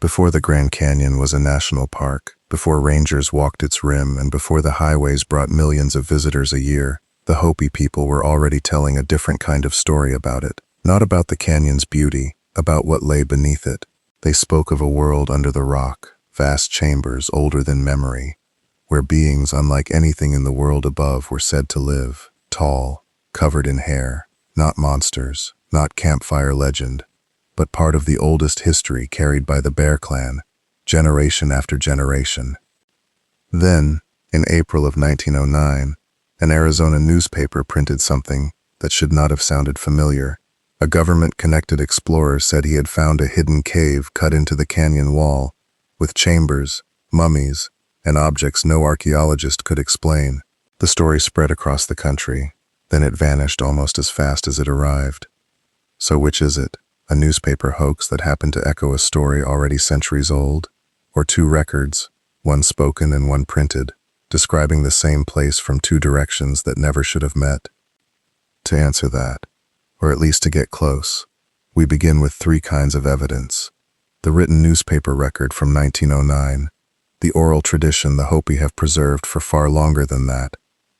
Before the Grand Canyon was a national park, before rangers walked its rim, and before the highways brought millions of visitors a year, the Hopi people were already telling a different kind of story about it. Not about the canyon's beauty, about what lay beneath it. They spoke of a world under the rock, vast chambers older than memory, where beings unlike anything in the world above were said to live, tall, covered in hair, not monsters, not campfire legend, but part of the oldest history carried by the Bear Clan, generation after generation. Then, in April of 1909, an Arizona newspaper printed something that should not have sounded familiar. A government-connected explorer said he had found a hidden cave cut into the canyon wall, with chambers, mummies, and objects no archaeologist could explain. The story spread across the country, then it vanished almost as fast as it arrived. So which is it? A newspaper hoax that happened to echo a story already centuries old? Or two records, one spoken and one printed, describing the same place from two directions that never should have met? To answer that, or at least to get close, we begin with three kinds of evidence. The written newspaper record from 1909, the oral tradition the Hopi have preserved for far longer than that,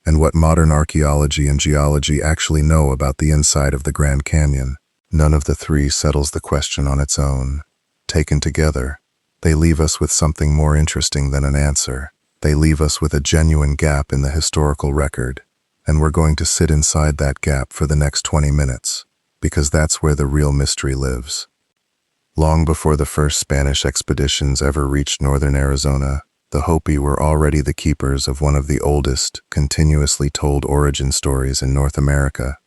and what modern archaeology and geology actually know about the inside of the Grand Canyon. None of the three settles the question on its own. Taken together, they leave us with something more interesting than an answer. They leave us with a genuine gap in the historical record, and we're going to sit inside that gap for the next 20 minutes, because that's where the real mystery lives. Long before the first Spanish expeditions ever reached northern Arizona, the Hopi were already the keepers of one of the oldest, continuously told origin stories in North America.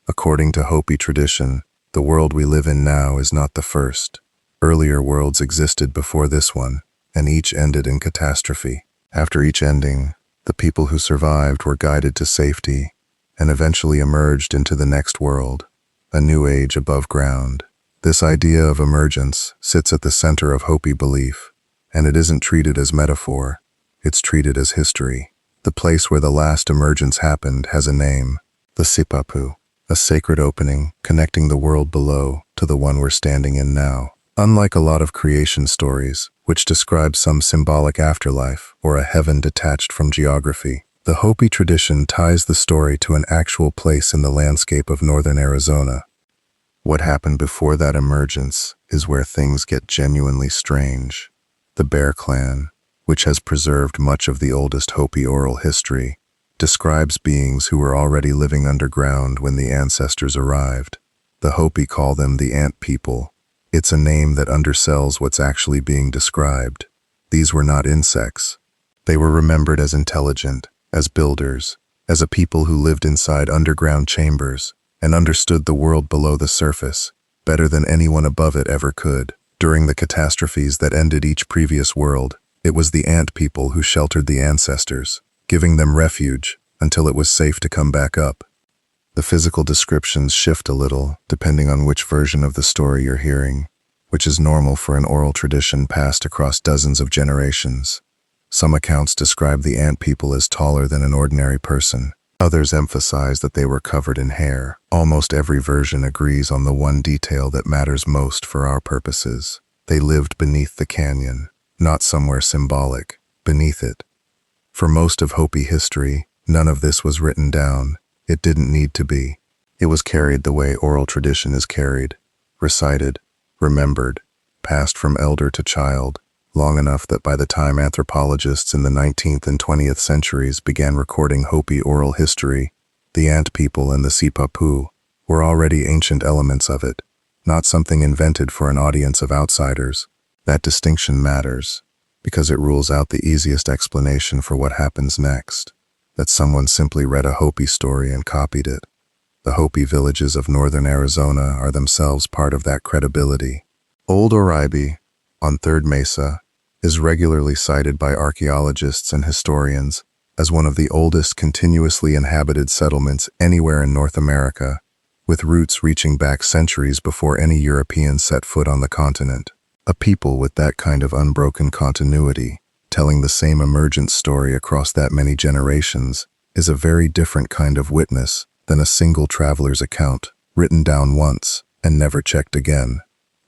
According to Hopi tradition, the world we live in now is not the first. Earlier worlds existed before this one, and each ended in catastrophe. After each ending, the people who survived were guided to safety and eventually emerged into the next world, a new age above ground. This idea of emergence sits at the center of Hopi belief, and it isn't treated as metaphor, it's treated as history. The place where the last emergence happened has a name, the Sipapu, a sacred opening connecting the world below to the one we're standing in now. Unlike a lot of creation stories, which describe some symbolic afterlife or a heaven detached from geography, the Hopi tradition ties the story to an actual place in the landscape of northern Arizona. What happened before that emergence is where things get genuinely strange. The Bear Clan, which has preserved much of the oldest Hopi oral history, describes beings who were already living underground when the ancestors arrived. The Hopi call them the Ant People. It's a name that undersells what's actually being described. These were not insects. They were remembered as intelligent, as builders, as a people who lived inside underground chambers and understood the world below the surface better than anyone above it ever could. During the catastrophes that ended each previous world, it was the Ant People who sheltered the ancestors, giving them refuge until it was safe to come back up. The physical descriptions shift a little depending on which version of the story you're hearing, which is normal for an oral tradition passed across dozens of generations. Some accounts describe the Ant People as taller than an ordinary person. Others emphasize that they were covered in hair. Almost every version agrees on the one detail that matters most for our purposes. They lived beneath the canyon, not somewhere symbolic, beneath it. For most of Hopi history, none of this was written down. It didn't need to be. It was carried the way oral tradition is carried, recited, remembered, passed from elder to child, long enough that by the time anthropologists in the 19th and 20th centuries began recording Hopi oral history, the Ant People and the Sipapu were already ancient elements of it, not something invented for an audience of outsiders. That distinction matters, because it rules out the easiest explanation for what happens next, that someone simply read a Hopi story and copied it. The Hopi villages of northern Arizona are themselves part of that credibility. Old Oribe, on Third Mesa, is regularly cited by archaeologists and historians as one of the oldest continuously inhabited settlements anywhere in North America, with roots reaching back centuries before any Europeans set foot on the continent. A people with that kind of unbroken continuity, telling the same emergent story across that many generations, is a very different kind of witness than a single traveler's account, written down once and never checked again.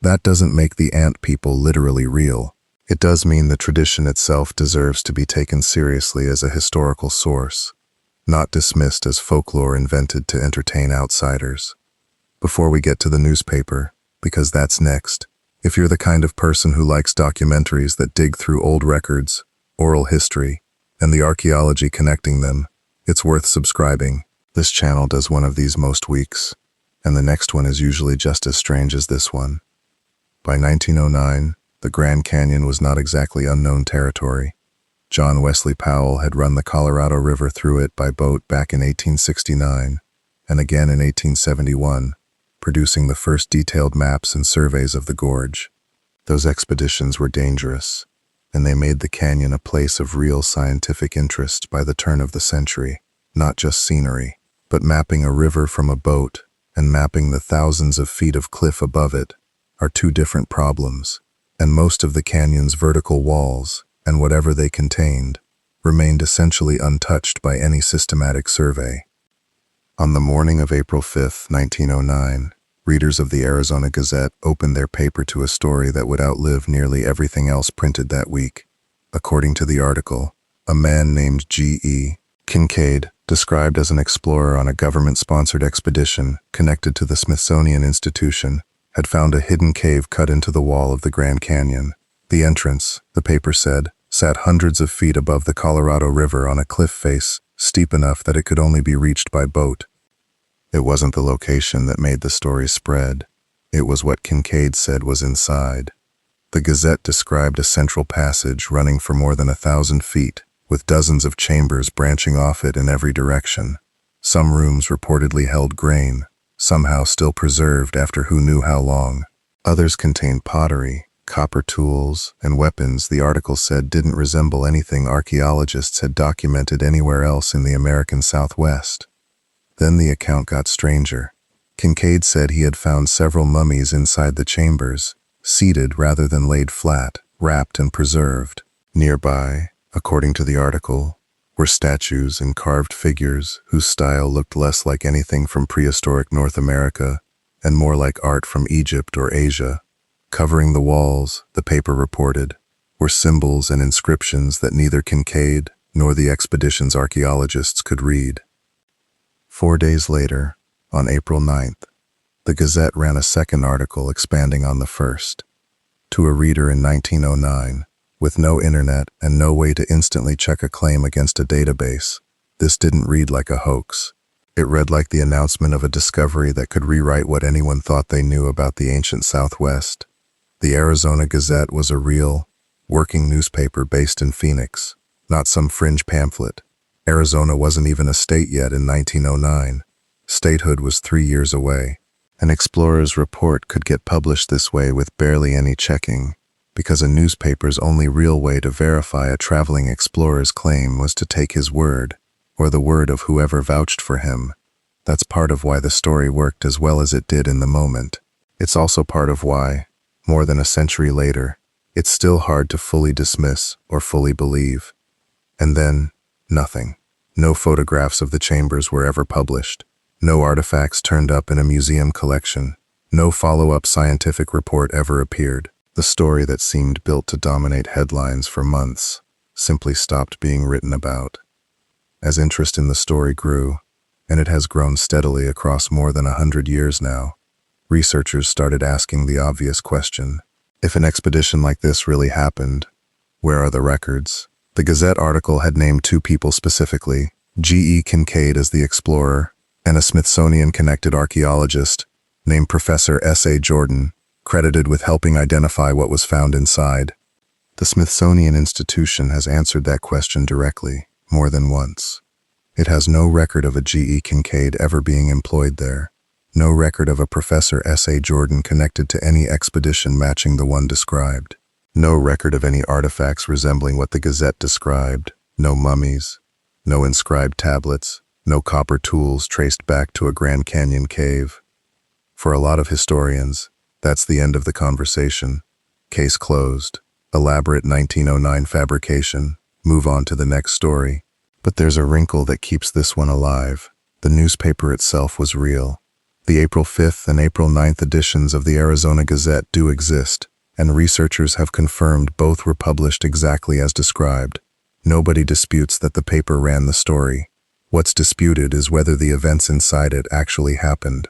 That doesn't make the ant people literally real. It does mean the tradition itself deserves to be taken seriously as a historical source, not dismissed as folklore invented to entertain outsiders. Before we get to the newspaper, because that's next, if you're the kind of person who likes documentaries that dig through old records, oral history, and the archaeology connecting them, it's worth subscribing. This channel does one of these most weeks, and the next one is usually just as strange as this one. By 1909, the Grand Canyon was not exactly unknown territory. John Wesley Powell had run the Colorado River through it by boat back in 1869, and again in 1871, producing the first detailed maps and surveys of the gorge. Those expeditions were dangerous, and they made the canyon a place of real scientific interest by the turn of the century. Not just scenery, but mapping a river from a boat and mapping the thousands of feet of cliff above it are two different problems, and most of the canyon's vertical walls, and whatever they contained, remained essentially untouched by any systematic survey. On the morning of April 5, 1909, readers of the Arizona Gazette opened their paper to a story that would outlive nearly everything else printed that week. According to the article, a man named G.E. Kincaid, described as an explorer on a government-sponsored expedition connected to the Smithsonian Institution, had found a hidden cave cut into the wall of the Grand Canyon. The entrance, the paper said, sat hundreds of feet above the Colorado River on a cliff face steep enough that it could only be reached by boat. It wasn't the location that made the story spread. It was what Kincaid said was inside. The Gazette described a central passage running for more than 1,000 feet, with dozens of chambers branching off it in every direction. Some rooms reportedly held grain, somehow still preserved after who knew how long. Others contained pottery, copper tools, and weapons the article said didn't resemble anything archaeologists had documented anywhere else in the American Southwest. Then the account got stranger. Kincaid said he had found several mummies inside the chambers, seated rather than laid flat, wrapped and preserved. Nearby, according to the article, were statues and carved figures whose style looked less like anything from prehistoric North America and more like art from Egypt or Asia. Covering the walls, the paper reported, were symbols and inscriptions that neither Kincaid nor the expedition's archaeologists could read. 4 days later, on April 9th, the Gazette ran a second article expanding on the first. To a reader in 1909, with no internet and no way to instantly check a claim against a database, this didn't read like a hoax. It read like the announcement of a discovery that could rewrite what anyone thought they knew about the ancient Southwest. The Arizona Gazette was a real, working newspaper based in Phoenix, not some fringe pamphlet. Arizona wasn't even a state yet in 1909. Statehood was 3 years away. An explorer's report could get published this way with barely any checking, because a newspaper's only real way to verify a traveling explorer's claim was to take his word, or the word of whoever vouched for him. That's part of why the story worked as well as it did in the moment. It's also part of why, more than a century later, it's still hard to fully dismiss or fully believe. And then, nothing. No photographs of the chambers were ever published. No artifacts turned up in a museum collection. No follow-up scientific report ever appeared. The story that seemed built to dominate headlines for months simply stopped being written about. As interest in the story grew, and it has grown steadily across more than 100 years now, researchers started asking the obvious question: if an expedition like this really happened, where are the records? The Gazette article had named 2 people specifically, G.E. Kincaid as the explorer, and a Smithsonian-connected archaeologist named Professor S.A. Jordan, credited with helping identify what was found inside. The Smithsonian Institution has answered that question directly, more than once. It has no record of a G.E. Kincaid ever being employed there, no record of a Professor S.A. Jordan connected to any expedition matching the one described, no record of any artifacts resembling what the Gazette described, no mummies, no inscribed tablets, no copper tools traced back to a Grand Canyon cave. For a lot of historians, that's the end of the conversation. Case closed. Elaborate 1909 fabrication. Move on to the next story. But there's a wrinkle that keeps this one alive. The newspaper itself was real. The April 5th and April 9th editions of the Arizona Gazette do exist, and researchers have confirmed both were published exactly as described. Nobody disputes that the paper ran the story. What's disputed is whether the events inside it actually happened.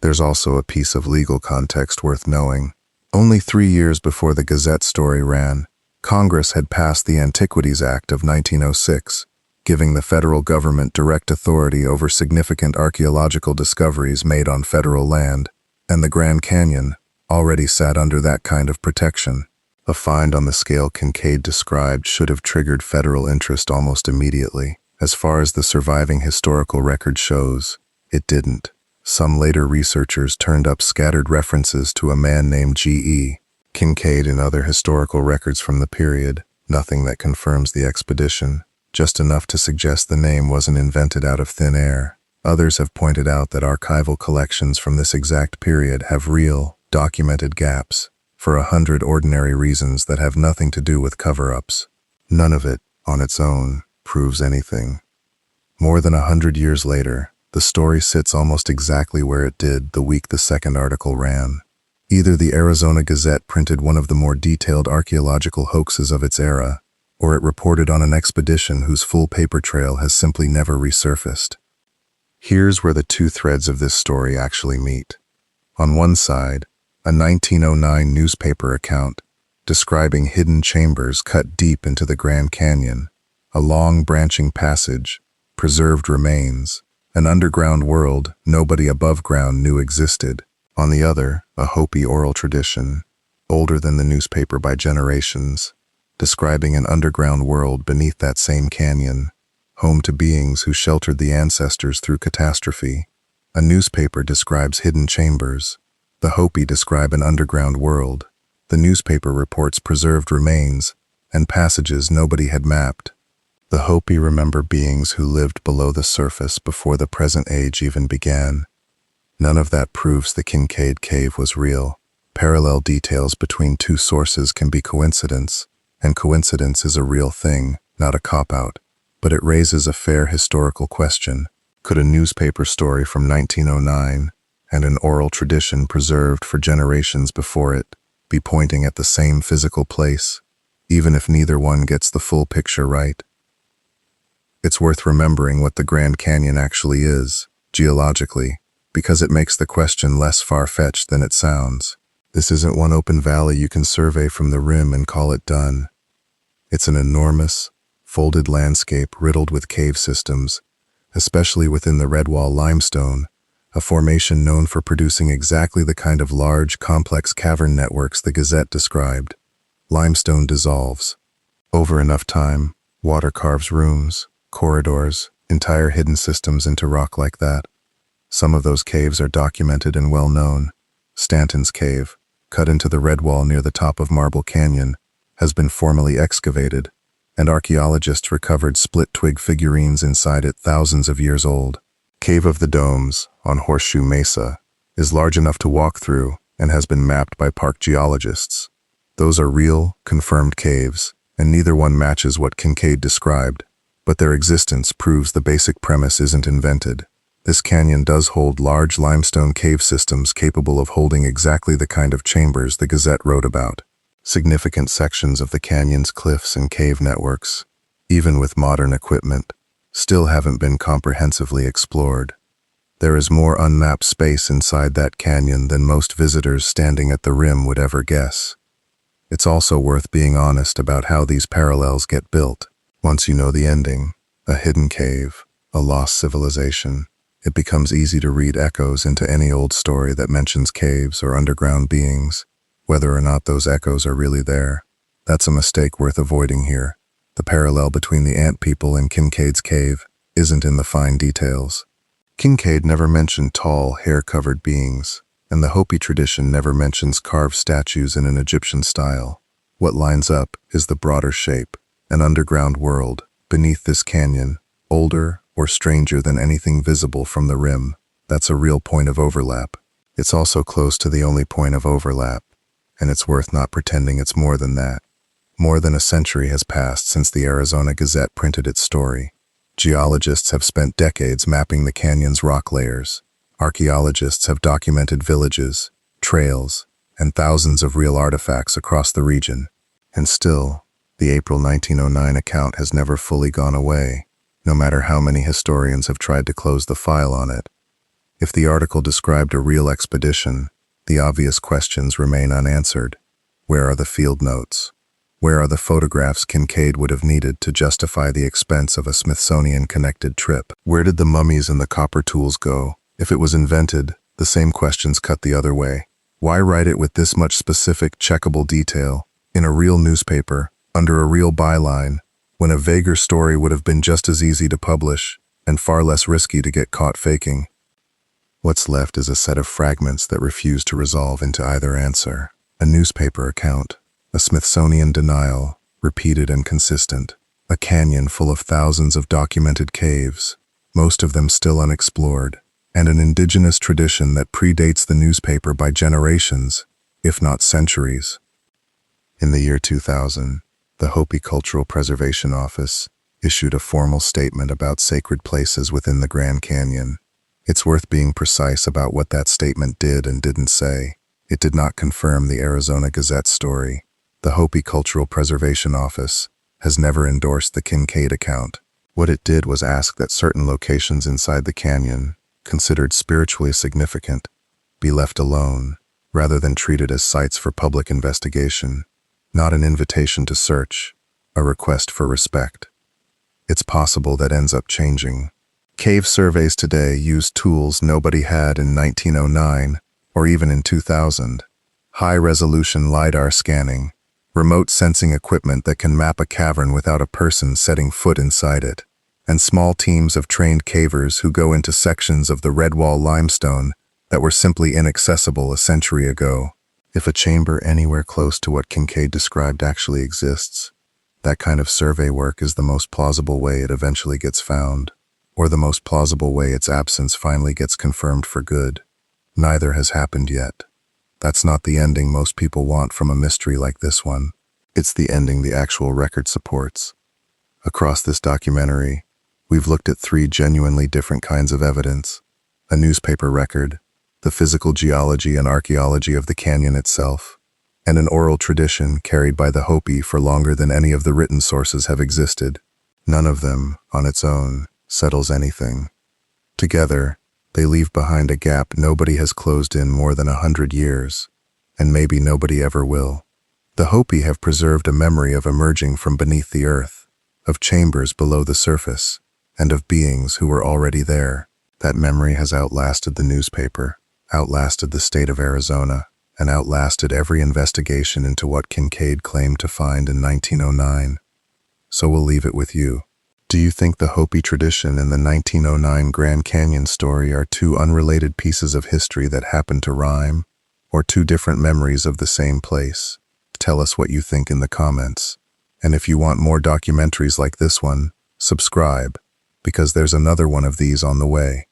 There's also a piece of legal context worth knowing. Only 3 years before the Gazette story ran, Congress had passed the Antiquities Act of 1906, giving the federal government direct authority over significant archaeological discoveries made on federal land, and the Grand Canyon already sat under that kind of protection. A find on the scale Kincaid described should have triggered federal interest almost immediately. As far as the surviving historical record shows, it didn't. Some later researchers turned up scattered references to a man named G.E. Kincaid in other historical records from the period, nothing that confirms the expedition, just enough to suggest the name wasn't invented out of thin air. Others have pointed out that archival collections from this exact period have real, documented gaps, for 100 ordinary reasons that have nothing to do with cover-ups. None of it, on its own, proves anything. More than 100 years later, the story sits almost exactly where it did the week the second article ran. Either the Arizona Gazette printed one of the more detailed archaeological hoaxes of its era, or it reported on an expedition whose full paper trail has simply never resurfaced. Here's where the two threads of this story actually meet. On one side, a 1909 newspaper account describing hidden chambers cut deep into the Grand Canyon, a long branching passage, preserved remains, an underground world nobody above ground knew existed. On the other, a Hopi oral tradition, older than the newspaper by generations, describing an underground world beneath that same canyon, home to beings who sheltered the ancestors through catastrophe. A newspaper describes hidden chambers. The Hopi describe an underground world. The newspaper reports preserved remains and passages nobody had mapped. The Hopi remember beings who lived below the surface before the present age even began. None of that proves the Kincaid cave was real. Parallel details between two sources can be coincidence, and coincidence is a real thing, not a cop-out. But it raises a fair historical question. Could a newspaper story from 1909 and an oral tradition preserved for generations before it be pointing at the same physical place, even if neither one gets the full picture right? It's worth remembering what the Grand Canyon actually is, geologically, because it makes the question less far-fetched than it sounds. This isn't one open valley you can survey from the rim and call it done. It's an enormous, folded landscape riddled with cave systems, especially within the Redwall Limestone, a formation known for producing exactly the kind of large, complex cavern networks the Gazette described. Limestone dissolves. Over enough time, water carves rooms, corridors, entire hidden systems into rock like that. Some of those caves are documented and well known. Stanton's Cave, cut into the Redwall near the top of Marble Canyon, has been formally excavated, and archaeologists recovered split-twig figurines inside it thousands of years old. Cave of the Domes, on Horseshoe Mesa, is large enough to walk through and has been mapped by park geologists. Those are real, confirmed caves, and neither one matches what Kincaid described, but their existence proves the basic premise isn't invented. This canyon does hold large limestone cave systems capable of holding exactly the kind of chambers the Gazette wrote about. Significant sections of the canyon's cliffs and cave networks, even with modern equipment, still haven't been comprehensively explored. There is more unmapped space inside that canyon than most visitors standing at the rim would ever guess. It's also worth being honest about how these parallels get built. Once you know the ending, a hidden cave, a lost civilization, it becomes easy to read echoes into any old story that mentions caves or underground beings, whether or not those echoes are really there. That's a mistake worth avoiding here. The parallel between the ant people and Kincaid's cave isn't in the fine details. Kincaid never mentioned tall, hair-covered beings, and the Hopi tradition never mentions carved statues in an Egyptian style. What lines up is the broader shape, an underground world, beneath this canyon, older or stranger than anything visible from the rim. That's a real point of overlap. It's also close to the only point of overlap, and it's worth not pretending it's more than that. More than a century has passed since the Arizona Gazette printed its story. Geologists have spent decades mapping the canyon's rock layers. Archaeologists have documented villages, trails, and thousands of real artifacts across the region. And still, the April 1909 account has never fully gone away, no matter how many historians have tried to close the file on it. If the article described a real expedition, the obvious questions remain unanswered. Where are the field notes? Where are the photographs Kincaid would have needed to justify the expense of a Smithsonian-connected trip? Where did the mummies and the copper tools go? If it was invented, the same questions cut the other way. Why write it with this much specific, checkable detail, in a real newspaper, under a real byline, when a vaguer story would have been just as easy to publish and far less risky to get caught faking? What's left is a set of fragments that refuse to resolve into either answer. A newspaper account, a Smithsonian denial, repeated and consistent, a canyon full of thousands of documented caves, most of them still unexplored, and an indigenous tradition that predates the newspaper by generations, if not centuries. In the year 2000, the Hopi Cultural Preservation Office issued a formal statement about sacred places within the Grand Canyon. It's worth being precise about what that statement did and didn't say. It did not confirm the Arizona Gazette story. The Hopi Cultural Preservation Office has never endorsed the Kincaid account. What it did was ask that certain locations inside the canyon, considered spiritually significant, be left alone, rather than treated as sites for public investigation. Not an invitation to search, a request for respect. It's possible that ends up changing. Cave surveys today use tools nobody had in 1909 or even in 2000. High-resolution LiDAR scanning, remote sensing equipment that can map a cavern without a person setting foot inside it, and small teams of trained cavers who go into sections of the Redwall Limestone that were simply inaccessible a century ago. If a chamber anywhere close to what Kincaid described actually exists, that kind of survey work is the most plausible way it eventually gets found, or the most plausible way its absence finally gets confirmed for good. Neither has happened yet. That's not the ending most people want from a mystery like this one. It's the ending the actual record supports. Across this documentary, we've looked at three genuinely different kinds of evidence: a newspaper record, the physical geology and archaeology of the canyon itself, and an oral tradition carried by the Hopi for longer than any of the written sources have existed. None of them, on its own, settles anything. Together, they leave behind a gap nobody has closed in more than 100 years, and maybe nobody ever will. The Hopi have preserved a memory of emerging from beneath the earth, of chambers below the surface, and of beings who were already there. That memory has outlasted the newspaper, outlasted the state of Arizona, and outlasted every investigation into what Kincaid claimed to find in 1909. So we'll leave it with you. Do you think the Hopi tradition and the 1909 Grand Canyon story are two unrelated pieces of history that happen to rhyme, or two different memories of the same place? Tell us what you think in the comments. And if you want more documentaries like this one, subscribe, because there's another one of these on the way.